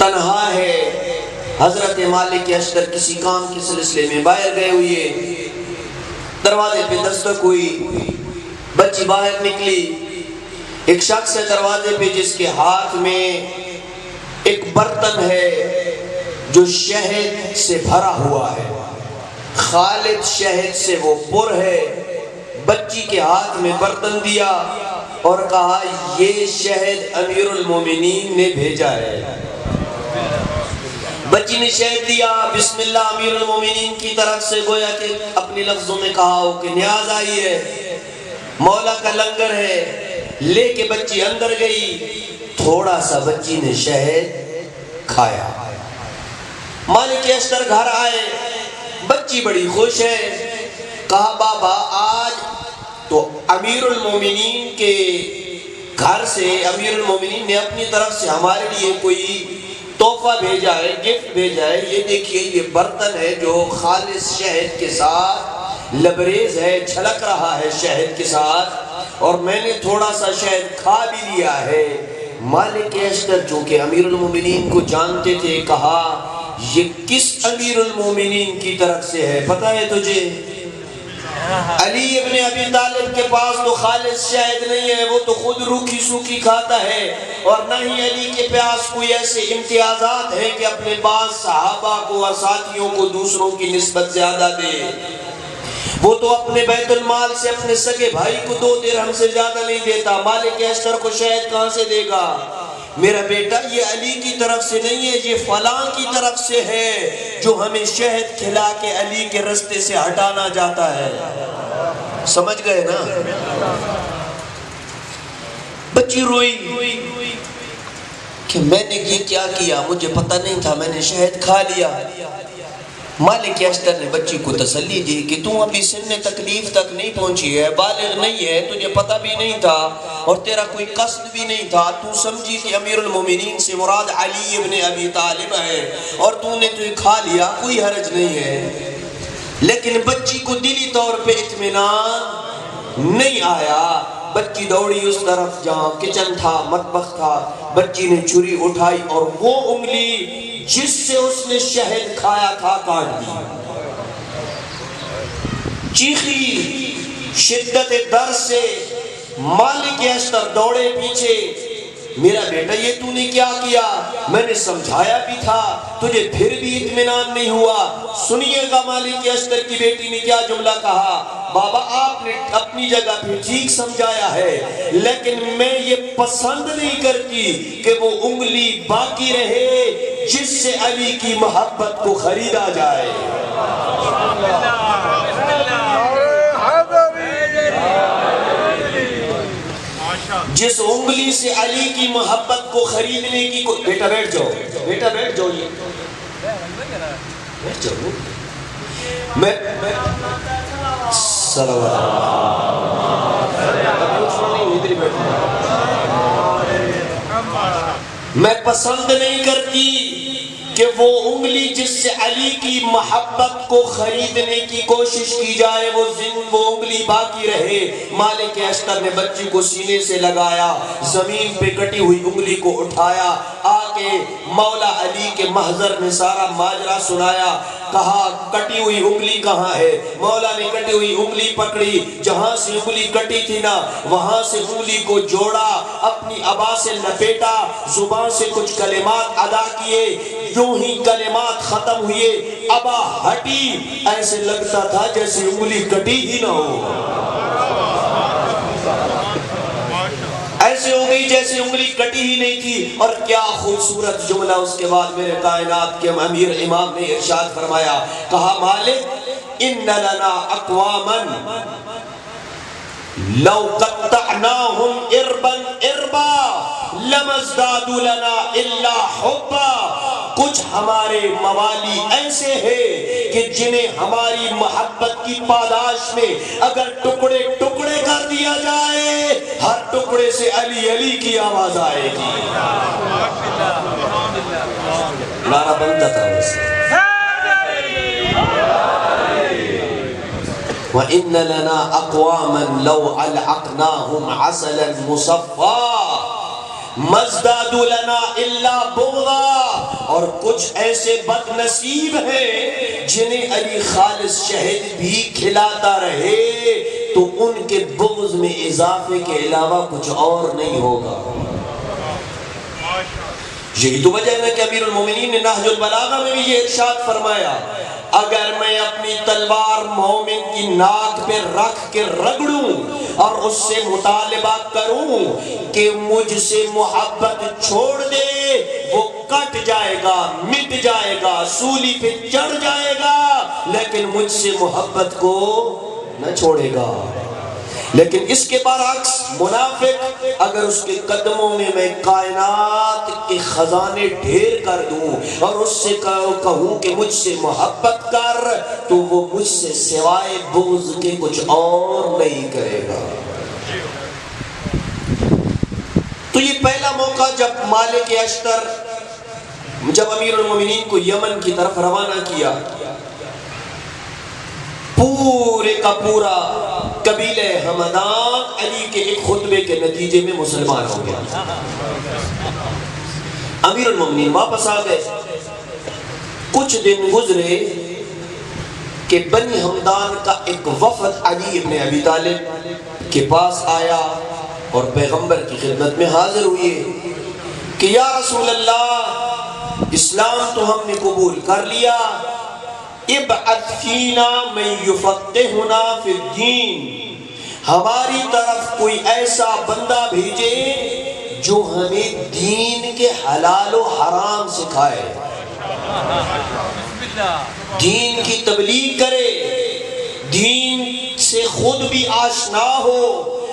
تنہا ہے. حضرت مالک اشتر کسی کام کے سلسلے میں باہر گئے ہوئے. دروازے پہ دستک ہوئی. بچی باہر نکلی. ایک شخص ہے دروازے پہ جس کے ہاتھ میں ایک برتن ہے جو شہد سے بھرا ہوا ہے. خالد شہد سے وہ پر ہے. بچی کے ہاتھ میں برتن دیا اور کہا یہ شہد امیر المومنین نے بھیجا ہے. بچی نے شہد دیا. بسم اللہ امیر المومنین کی طرف سے, گویا کہ اپنے لفظوں میں کہا ہو کہ نیاز آئی ہے, مولا کا لنگر ہے. لے کے بچی اندر گئی. تھوڑا سا بچی نے شہد کھایا. مالک اشتر گھر آئے. بچی بڑی خوش ہے. کہا بابا آج تو امیر المومنین کے گھر سے امیر المومنین نے اپنی طرف سے ہمارے لیے کوئی تحفہ بھیجا ہے, گفٹ بھیجا ہے. یہ دیکھیے یہ برتن ہے جو خالص شہد کے ساتھ لبریز ہے, چھلک رہا ہے شہد کے ساتھ, اور میں نے تھوڑا سا شہد کھا بھی لیا ہے. مالک اشتر جو کہ امیر المومنین کو جانتے تھے, کہا یہ کس امیر المومنین کی طرف سے ہے پتہ ہے تجھے؟ علی ابن ابی طالب کے پاس تو خالص شہد نہیں ہے, وہ تو خود روکھی سوکھی کھاتا ہے, اور نہ ہی علی کے پاس کوئی ایسے امتیازات ہیں کہ اپنے بعض صحابہ کو اور ساتھیوں کو دوسروں کی نسبت زیادہ دے. وہ تو اپنے بیت المال سے اپنے سگے بھائی کو 2 درہم سے زیادہ نہیں دیتا. مالک اشتر کو شہد کہاں سے دے گا؟ میرا بیٹا یہ علی کی طرف سے نہیں ہے, یہ فلاں کی طرف سے ہے جو ہمیں شہد کھلا کے علی کے رستے سے ہٹانا جاتا ہے. سمجھ گئے نا؟ بچی روئی کہ میں نے یہ کیا کیا, مجھے پتہ نہیں تھا, میں نے شہد کھا لیا. مالک اشتر نے بچی کو تسلی دی کہ تم ابھی سن تکلیف تک نہیں پہنچی ہے, بالغ نہیں ہے, تجھے پتہ بھی نہیں تھا اور تیرا کوئی قصد بھی نہیں تھا. تو سمجھی کہ امیر المومنین سے مراد علی ابن ابی طالب ہے اور تو نے تو کھا لیا, کوئی حرج نہیں ہے. لیکن بچی کو دلی طور پہ اطمینان نہیں آیا. بچی دوڑی اس طرف جہاں کچن تھا, مطبخ تھا. بچی نے چھری اٹھائی اور وہ انگلی جس سے اس نے شہد کھایا تھا کاٹ دی. چیخی شدت درد سے. مالک اشتر دوڑے پیچھے. میرا بیٹا یہ تو نے کیا کیا؟ میں نے سمجھایا بھی تھا, تجھے پھر بھی اطمینان نہیں ہوا. سنیے گا مالک اشتر کی بیٹی نے کیا جملہ کہا. بابا آپ نے اپنی جگہ پہ ٹھیک سمجھایا ہے, لیکن میں یہ پسند نہیں کرتی کہ وہ انگلی باقی رہے جس سے علی کی محبت کو خریدا جائے. جس انگلی سے علی کی محبت کو خریدنے کی بیٹا بیٹھ جاؤ, بیٹا بیٹھ جاؤ, یہ بیٹھ جاؤ. میں پسند نہیں کرتی کہ وہ انگلی جس سے علی کی محبت کو خریدنے کی کوشش کی جائے وہ انگلی باقی رہے. مالک اشتر نے بچی کو سینے سے لگایا, زمین پہ کٹی ہوئی انگلی کو اٹھایا, آگے مولا علی کے محضر میں سارا ماجرا سنایا. کہا کٹی ہوئی انگلی کہاں ہے؟ مولا نے کٹی ہوئی انگلی پکڑی, جہاں سے انگلی کٹی تھی نا وہاں سے انگلی کو جوڑا, اپنی ابا سے لپیٹا, زبان سے کچھ کلمات ادا کیے. یوں ہی کلمات ختم ہوئے, ابا ہٹی, ایسے لگتا تھا جیسے انگلی کٹی ہی نہ ہو. ایسے ہو گئی جیسے انگلی کٹی ہی نہیں تھی. اور کیا خوبصورت جملہ اس کے بعد میرے کائنات کے امیر امام نے ارشاد فرمایا. کہا مالک ان لنا اقواما لو قطعناهم اربا اربا لما ازدادوا لنا الا حبا. کچھ ہمارے موالی ایسے ہیں کہ جنہیں ہماری محبت کی پاداش میں اگر ٹکڑے ٹکڑے کر دیا جائے, ہر ٹکڑے سے علی علی کی آواز آئے گی. نعرہ بنتا تھا ویسے. وَإِنَّ لَنَا أَقْوَامًا لَوْ أَلْعَقْنَاهُمْ عَسَلًا مُصَفًّا مَزْدَادُ لَنَا إِلَّا بُغْضًا. اور کچھ ایسے بد نصیب ہیں جنہیں علی خالص شہد بھی کھلاتا رہے تو ان کے بغض میں اضافے کے علاوہ کچھ اور نہیں ہوگا۔ یہی تو وجہ ہے کہ امیر المومنین نے نہج البلاغہ میں بھی یہ ارشاد فرمایا، اگر میں اپنی تلوار مومن کی ناک پہ رکھ کے رگڑوں اور اس سے مطالبہ کروں کہ مجھ سے محبت چھوڑ دے، وہ کٹ جائے گا، مٹ جائے گا، سولی پہ چڑھ جائے گا، لیکن مجھ سے محبت کو نہ چھوڑے گا۔ لیکن اس کے برعکس منافق اگر اس کے قدموں میں کائنات کے خزانے ڈھیر کر دوں اور اس سے کہوں کہ مجھ سے محبت کر، تو وہ مجھ سے سوائے بغض کے کچھ اور نہیں کرے گا۔ تو یہ پہلا موقع جب مالک اشتر جب امیر المومنین کو یمن کی طرف روانہ کیا، پورے کا پورا قبیلہ ہمدان علی کے ایک خطبے کے نتیجے میں مسلمان ہو گیا۔ امیر المومنین واپس آ گئے۔ کچھ دن گزرے کہ بنی ہمدان کا ایک وفد علی ابن ابی طالب کے پاس آیا اور پیغمبر کی خدمت میں حاضر ہوئے کہ یا رسول اللہ، اسلام تو ہم نے قبول کر لیا، ابعث فینا من یفقہنا فی الدین، ہماری طرف کوئی ایسا بندہ بھیجے جو ہمیں دین کے حلال و حرام سکھائے، دین کی تبلیغ کرے، دین سے خود بھی آشنا ہو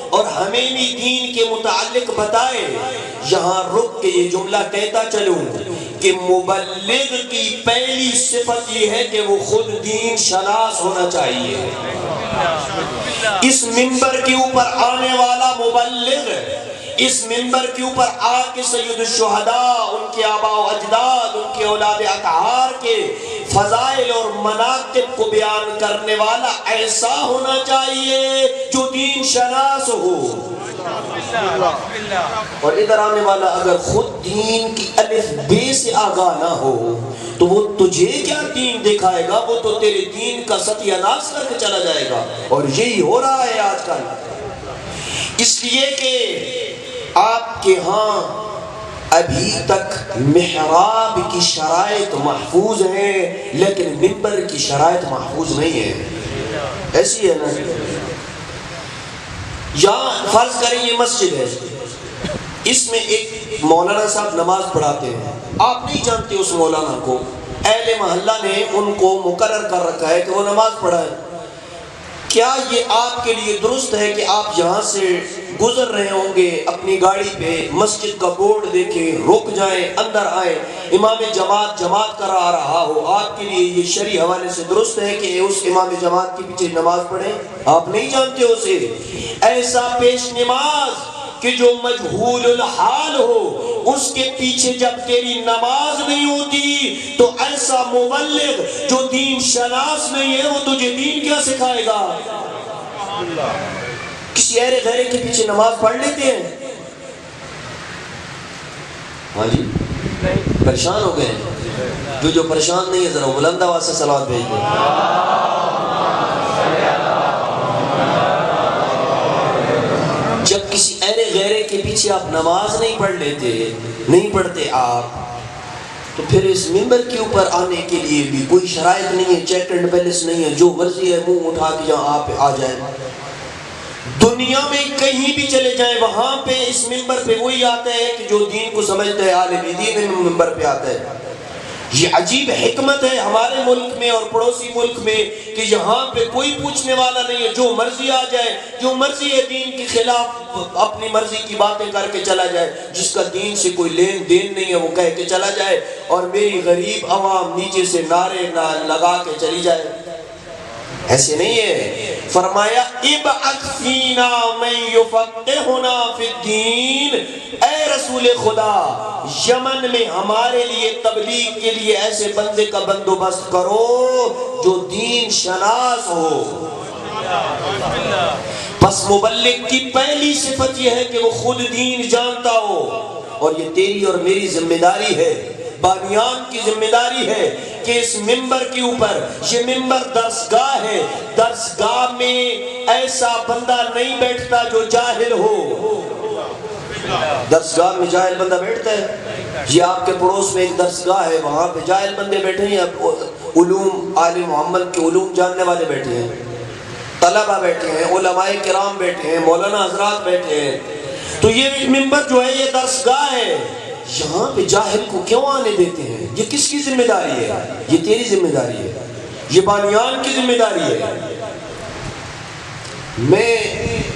اور ہمیں بھی دین کے متعلق بتائے۔ یہاں رک کے یہ جملہ کہتا چلوں کہ مبلغ کی پہلی صفت یہ ہے کہ وہ خود دین شناس ہونا چاہیے۔ اس منبر کے اوپر آنے والا مبلغ، اس منبر کے اوپر آ کے سید الشہداء، ان کے آباء و اجداد، ان کے اولاد اطہار کے فضائل اور مناقب کو بیان کرنے والا ایسا ہونا چاہیے جو دین شناس ہو۔ اور ادھر آنے والا اگر خود دین کی الف بے سے آگاہ نہ ہو تو وہ تجھے کیا دین دکھائے گا، وہ تو تیرے دین کا ستیہ ناش کر کے چلا جائے گا۔ اور یہی ہو رہا ہے آج کل، اس لیے کہ آپ کے ہاں ابھی تک محراب کی شرائط محفوظ ہیں لیکن منبر کی شرائط محفوظ نہیں ہے۔ ایسی ہے نا، یا فرض کریں یہ مسجد ہے، اس میں ایک مولانا صاحب نماز پڑھاتے ہیں، آپ نہیں جانتے اس مولانا کو، اہل محلہ نے ان کو مقرر کر رکھا ہے کہ وہ نماز پڑھائیں، کیا یہ آپ کے لیے درست ہے کہ آپ یہاں سے گزر رہے ہوں گے اپنی گاڑی پہ، مسجد کا بورڈ دیکھیں، رک جائیں، اندر آئیں، امام جماعت کرا رہا ہو، آپ کے لیے یہ شرعی حوالے سے درست ہے کہ اس امام جماعت کے پیچھے نماز پڑھیں؟ آپ نہیں جانتے اسے۔ ایسا پیش نماز کہ جو مجہول الحال ہو، اس کے پیچھے جب تیری نماز نہیں ہوتی تو ایسا مبلغ جو دین شناس نہیں ہے وہ تجھے دین کیا سکھائے گا؟ کسی ایرے غیرے کے پیچھے نماز پڑھ لیتے ہیں؟ ہاں جی، پریشان ہو گئے۔ جو پریشان نہیں ہے ذرا بلند آواز سے صلوات بھیج دیں۔ جب کسی ایرے غیرے کے پیچھے آپ نماز نہیں پڑھتے آپ، تو پھر اس منبر کے اوپر آنے کے لیے بھی کوئی شرائط نہیں ہے، چیک اینڈ بیلنس نہیں ہے، جو مرضی ہے منہ اٹھا کے جہاں آپ آ جائیں۔ دنیا میں کہیں بھی چلے جائیں وہاں پہ اس منبر پہ وہی آتا ہے کہ جو دین کو سمجھتا ہے، عالم دین منبر پہ آتا ہے۔ یہ عجیب حکمت ہے ہمارے ملک میں اور پڑوسی ملک میں کہ یہاں پہ کوئی پوچھنے والا نہیں ہے، جو مرضی آ جائے، جو مرضی ہے دین کے خلاف اپنی مرضی کی باتیں کر کے چلا جائے، جس کا دین سے کوئی لین دین نہیں ہے وہ کہہ کے چلا جائے اور میری غریب عوام نیچے سے نعرے لگا کے چلی جائے۔ ایسے نہیں ہے۔ فرمایا ابعث فینا من یفقہنا فی الدین، اے رسول خدا یمن میں ہمارے لیے تبلیغ کے لیے ایسے بندے کا بندوبست کرو جو دین شناس ہو۔ پس مبلغ کی پہلی صفت یہ ہے کہ وہ خود دین جانتا ہو، اور یہ تیری اور میری ذمہ داری ہے بانیان کی ذمہ داری ہے کہ اس ممبر کے اوپر، یہ ممبر درسگاہ ہے، درسگاہ میں ایسا بندہ نہیں بیٹھتا جو جاہل ہو۔ درسگاہ میں جاہل بندہ بیٹھتا ہے؟ یہ آپ کے پڑوس میں ایک درسگاہ ہے، وہاں پہ جاہل بندے بیٹھے ہیں، علوم آل محمد کے علوم جاننے والے بیٹھے ہیں، طلبہ بیٹھے ہیں، علماء کرام بیٹھے ہیں، مولانا حضرات بیٹھے ہیں۔ تو یہ ممبر جو ہے یہ درسگاہ ہے، یہاں پہ جاہل کو کیوں آنے دیتے ہیں؟ یہ کس کی ذمہ داری ہے؟ یہ تیری ذمہ داری ہے، یہ بانیان کی ذمہ داری ہے۔ میں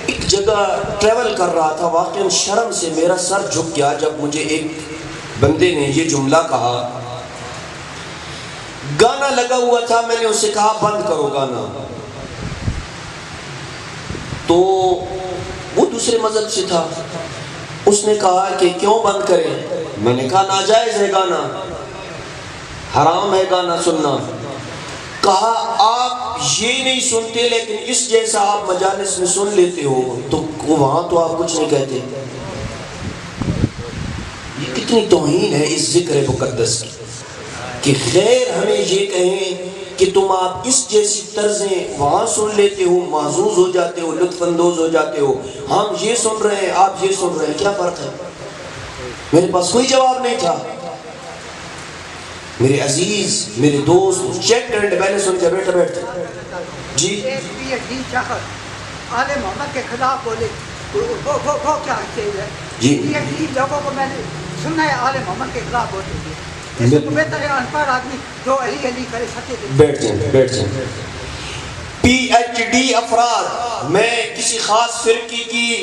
ایک جگہ ٹریول کر رہا تھا، واقعاً شرم سے میرا سر جھک گیا جب مجھے ایک بندے نے یہ جملہ کہا۔ گانا لگا ہوا تھا، میں نے اس سے کہا بند کرو گانا، تو وہ دوسرے مذہب سے تھا، اس نے کہا کہ کیوں بند کریں؟ میں نے کہا ناجائز ہے گانا، حرام ہے گانا سننا۔ کہا آپ یہ نہیں سنتے لیکن اس جیسا آپ مجالس میں سن لیتے ہو تو وہاں تو آپ کچھ نہیں کہتے۔ یہ کتنی توہین ہے اس ذکر مقدس کی کہ غیر ہمیں یہ کہیں کہ تم آپ اس جیسی طرزیں وہاں سن لیتے ہو، محظوظ ہو جاتے ہو، لطف اندوز ہو جاتے ہو، ہم یہ سن رہے ہیں آپ یہ سن رہے ہیں، کیا فرق ہے؟ میرے پاس کوئی جواب نہیں تھا۔ میرے عزیز، میرے دوست، چیک کرنٹ بیلنس ان کے بیٹھے بیٹھتے جی ایک پی ایچ ڈی شخص آل محمد کے خلاف بولے، وہ کیا چیز ہے؟ جی پی ایچ ڈی لوگوں کو میں نے سننا ہے آل محمد کے خلاف بولتے ہیں، اس سے بہتر ہے ان پڑھ آدمی جو علی علی کرے سچے دل۔ بیٹھ جائیں۔ پی ایچ ڈی افراد، میں کسی خاص فرقے کی